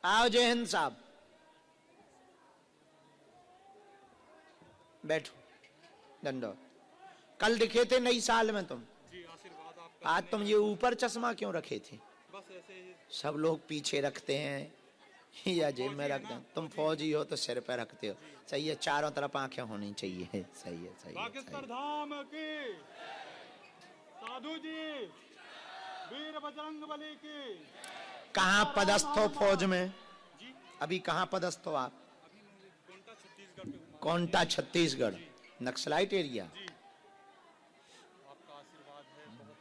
आओ जय हिंद साहब, बैठो। दंडोत। कल दिखे थे नई साल में तुम जी, आशीर्वाद आपका। आज तुम ये ऊपर चश्मा क्यों रखे थे? बस ऐसे ही। सब लोग पीछे रखते हैं या जेब में रखते हैं, तुम फौजी हो तो सिर पे रखते हो। सही है, चारों तरफ आंखें होनी चाहिए। सही है, सही है, सही बागेश्वर है। धाम की साधु जी, वीर बजरंग बली की। कहाँ पदस्थ हो फौज में? जी, अभी कहाँ पदस्थ हो आप? अभी मैं कोंटा छत्तीसगढ़ पे हूँ। Konta Chhattisgarh, naxalite area. जी, आपका आशीर्वाद है। बहुत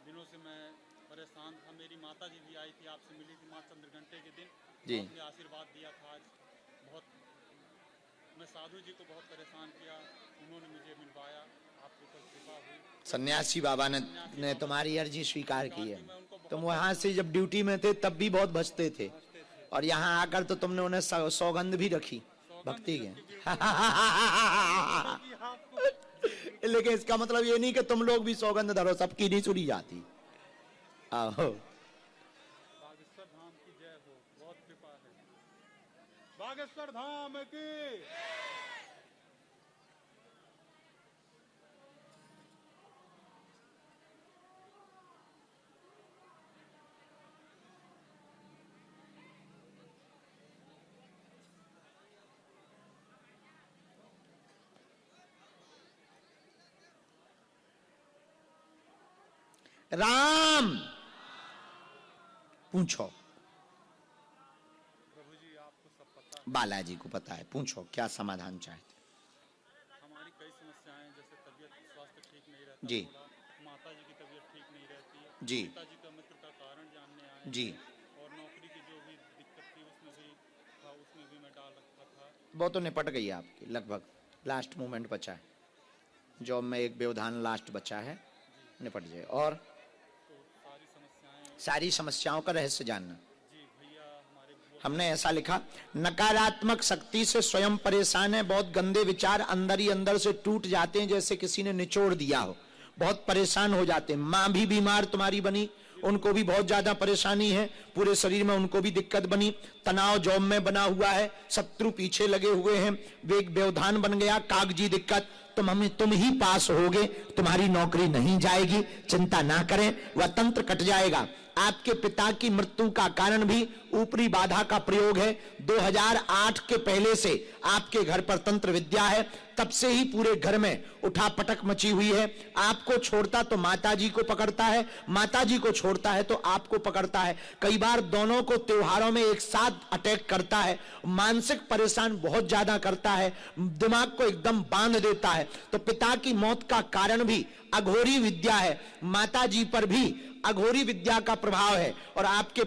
दिनों से मैं परेशान था। मेरी माता जी भी आई थी, आपसे मिली थी माँ चंद्रघंटे के दिन जी। आपने आशीर्वाद दिया था। आज बहुत मैं साधु जी को बहुत परेशान किया, उन्होंने मुझे मिलवाया, आपके ऊपर कृपा हुई। सन्यासी बाबा ने तुम्हारी अर्जी स्वीकार की है। मैं उनको बहुत तुम वहां से जब ड्यूटी में थे तब भी बहुत भजते थे, हंसते थे। और यहाँ आकर तो तुमने उन्हें सौगंध भी रखी भक्ति के। कि आपको जी, लेकिन इसका मतलब ये नहीं कि तुम लोग भी सौगंध धरो, सबकी नहीं सुनी जाती। आहो। बागेश्वर धाम की जय हो, बहुत कृपा है। बागेश्वर धाम की। राम पूछो। प्रभु जी, आपको सब पता है। बालाजी को पता है, पूछो क्या समाधान चाहते? हमारी कई समस्याएं, जैसे तबीयत स्वास्थ्य ठीक नहीं रहता, जी। थोड़ा माता जी की तबीयत ठीक नहीं रहती है, जी। पिताजी का मृत्यु का कारण जानने आए जी। और नौकरी की जो भी दिक्कत थी उसमें भी मैं डाल रखा था। वो तो निपट गई आपकी, लगभग लास्ट मोमेंट बचा है। जॉब में एक व्यवधान लास्ट बचा है, निपट जाए। और तो सारी समस्याएं। सारी समस्याओं का रहस्य जानना। जी भैया, हमारे हमने ऐसा लिखा, नकारात्मक शक्ति से स्वयं परेशान है, बहुत गंदे विचार अंदर ही अंदर से टूट जाते हैं, जैसे किसी ने निचोड़ दिया हो, बहुत परेशान हो जाते हैं। माँ भी बीमार तुम्हारी बनी, उनको भी बहुत ज्यादा परेशानी है, पूरे शरीर में उनको भी दिक्कत बनी, तनाव जॉब में बना हुआ है, शत्रु पीछे लगे हुए हैं, वेग व्यवधान बन गया, कागजी दिक्कत। तुम ही पास होगे, तुम्हारी नौकरी नहीं जाएगी, चिंता ना करें, वह तंत्र कट जाएगा। आपके पिता की मृत्यु का कारण भी ऊपरी बाधा का प्रयोग है। 2008 के पहले से आपके घर पर तंत्र विद्या है, तब से ही पूरे घर में उठापटक मची हुई है। आपको छोड़ता तो माताजी को पकड़ता है, माताजी को छोड़ता है तो आपको पकड़ता है। कई बार दोनों को त्योहारों में एक साथ अटैक करता है, मानसिक परेशान बहुत ज्यादा करता है, दिमाग को एकदम बांध देता है। तो पिता की मौत का कारण भी अघोरी विद्या है, माताजी पर भी अघोरी विद्या का प्रभाव है। और आपके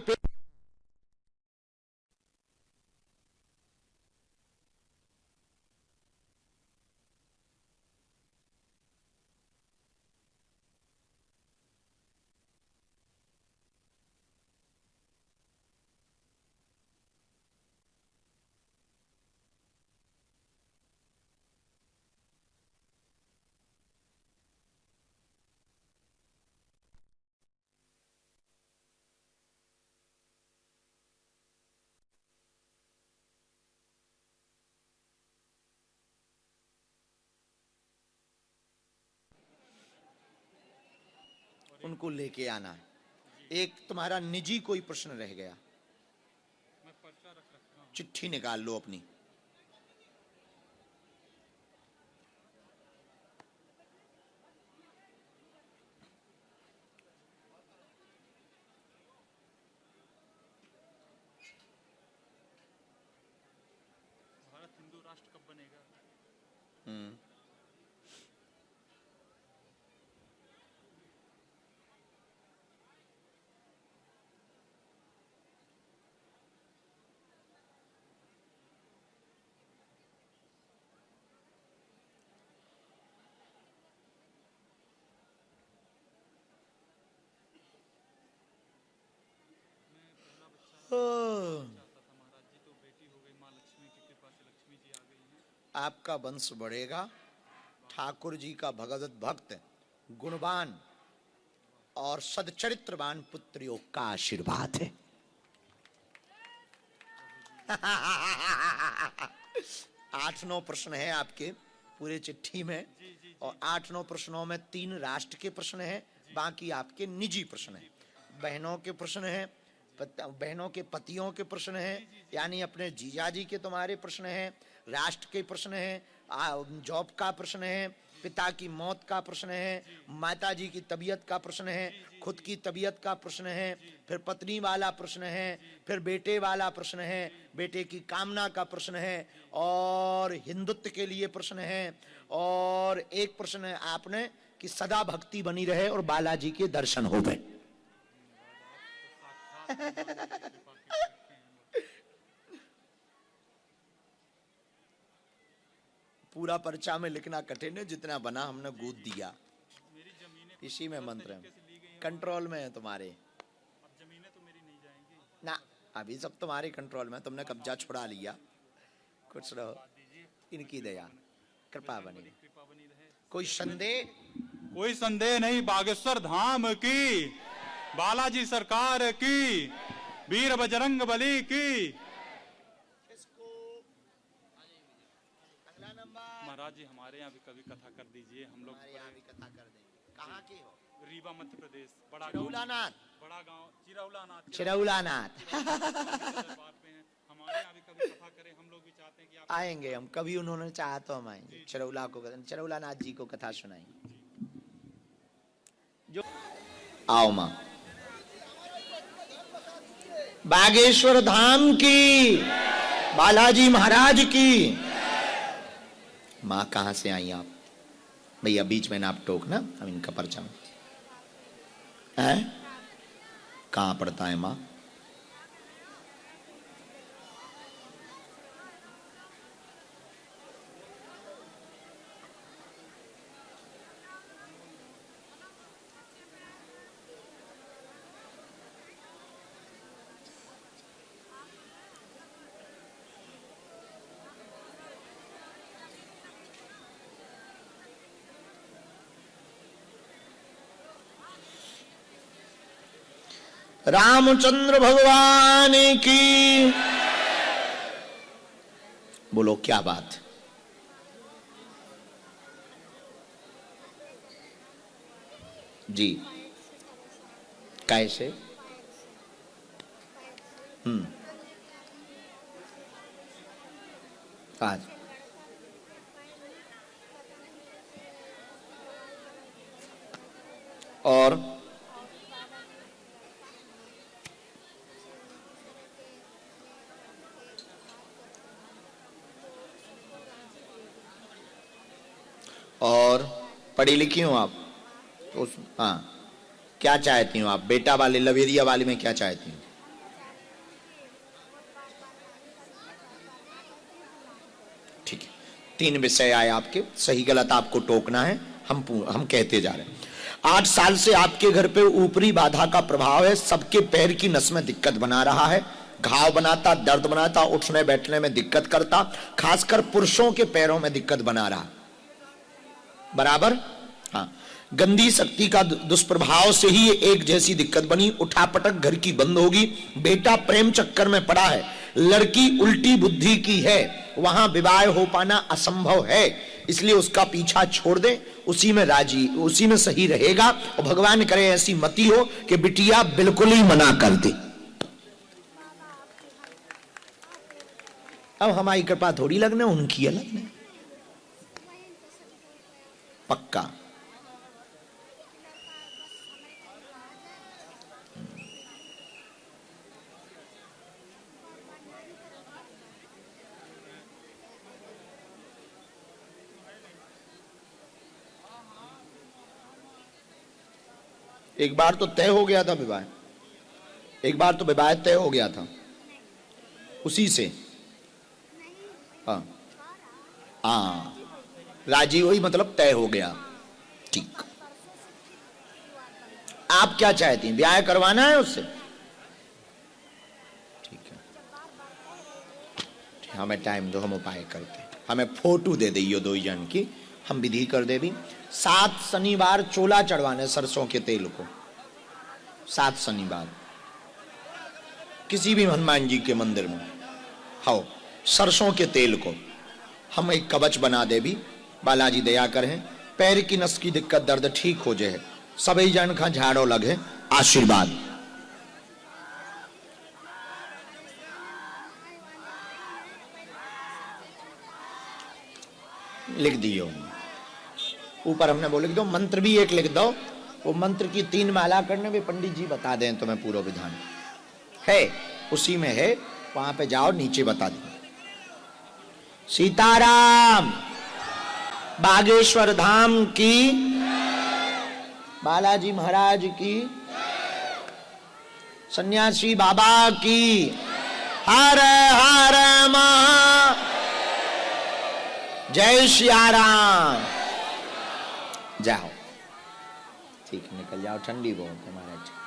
उनको लेके आना है। एक तुम्हारा निजी कोई प्रश्न रह गया, मैं पर्चा रख रखा हूँ। चिट्ठी निकाल लो अपनी। भारत हिंदू राष्ट्र कब बनेगा? चाहता था महाराज जी, तो बेटी हो गई, माँ लक्ष्मी की कृपा से लक्ष्मी जी आ गई हैं। आपका वंश बढ़ेगा। ठाकुर जी का भगवत भक्त, गुणवान और सदचरित्रवान पुत्र योग का आशीर्वाद है। 8-9 प्रश्न है आपके पूरे चिट्ठी में, और 8-9 प्रश्नों में 3 राष्ट्र के प्रश्न हैं, बाकी आपके निजी प्रश्न हैं। बहनों के प्रश्न हैं, बहनों के पतियों के प्रश्न हैं, यानी अपने जीजाजी के तुम्हारे प्रश्न हैं, राष्ट्र के प्रश्न हैं, जॉब का प्रश्न है, पिता की मौत का प्रश्न है, माता जी की तबीयत का प्रश्न है, खुद की तबीयत का प्रश्न है, फिर पत्नी वाला प्रश्न है, फिर बेटे वाला प्रश्न है, बेटे की कामना का प्रश्न है, और हिंदुत्व के लिए प्रश्न है, और एक प्रश्न है आपने कि सदा भक्ति बनी रहे और बालाजी के दर्शन हो गए। पूरा पर्चा में लिखना कठिन है, जितना बना हमने गूंथ दिया। इसी में मंत्र है, कंट्रोल में है तुम्हारे। अब जमीनें तो मेरी नहीं जाएंगी ना, अभी सब तुम्हारे कंट्रोल में, तुमने कब्जा छुड़ा लिया। कुछ रहो, इनकी दया कृपा बनी रहे। कोई संदेह? कोई संदेह नहीं। बागेश्वर धाम की, बालाजी सरकार की, वीर बजरंग बली की। महाराज जी हमारे यहाँ भी कभी कथा कर दीजिए, हम लोग भी कथा कर देंगे। कहाँ के हो? रीवा मध्य प्रदेश, बड़ा चिरौलानाथ। बड़ा गांव चिरौलानाथ। चिरौलानाथ हमारे यहाँ भी कभी कथा करें, हम लोग भी चाहते हैं कि आप आएंगे। हम कभी उन्होंने चाहा तो हम आएंगे, चिरौला को, चिरौलानाथ जी को कथा सुनाएंगे। जो आओ माँ। बागेश्वर धाम की, बालाजी महाराज की। माँ कहाँ से आई आप? भैया बीच में ना आप टोकना, हम इनका पर्चा में है। कहाँ पड़ता है माँ? रामचंद्र भगवान की। बोलो क्या बात। जी कैसे? आज और पढ़ी लिखी हो आप? तो हाँ, क्या चाहती हो आप? बेटा वाले लवेरिया वाले में क्या चाहती हो? ठीक है, 3 विषय आए आपके, सही गलत आपको टोकना है। हम कहते जा रहे हैं। 8 साल से आपके घर पे ऊपरी बाधा का प्रभाव है, सबके पैर की नस में दिक्कत बना रहा है, घाव बनाता, दर्द बनाता, उठने बैठने में दिक्कत करता, खासकर पुरुषों के पैरों में दिक्कत बना रहा। बराबर? हाँ, गंदी शक्ति का दुष्प्रभाव से ही ये एक जैसी दिक्कत बनी। उठापटक घर की बंद होगी। बेटा प्रेम चक्कर में पड़ा है, लड़की उल्टी बुद्धि की है, वहां विवाह हो पाना असंभव है, इसलिए उसका पीछा छोड़ दे, उसी में राजी, उसी में सही रहेगा। और भगवान करे ऐसी मति हो कि बिटिया बिल्कुल ही मना कर दे। अब हमारी कृपा थोड़ी लगने, उनकी है लगने। पक्का। एक बार तो तय हो गया था विवाह, एक बार तो विवाह तय हो गया था उसी से। हाँ हाँ, राजी हुई मतलब तय हो गया। ठीक, आप क्या चाहती हैं? ब्याह करवाना है उससे? ठीक है, हमें टाइम दो, हम उपाय करते। हमें फोटो दे दियो 2 जन की, हम विधि कर दे भी। 7 शनिवार चोला चढ़वाने सरसों के तेल को, 7 शनिवार किसी भी हनुमान जी के मंदिर में। हाओ सरसों के तेल को हम एक कवच बना दे भी, बालाजी दया करें, पैर की नस की दिक्कत दर्द ठीक हो जाए, सभी जन का झाड़ो लगे, आशीर्वाद। लिख दियो, ऊपर हमने बोले लिख दो, मंत्र भी एक लिख दो, वो मंत्र की 3 माला करने में पंडित जी बता दें तुम्हें पूरा विधान है, उसी में है, वहां पे जाओ नीचे बता दो। सीताराम, बागेश्वर धाम की, बालाजी महाराज की, सन्यासी बाबा की, हर हर महा, जय सियाराम। जाओ, ठीक, निकल जाओ, ठंडी बहुत है महाराज।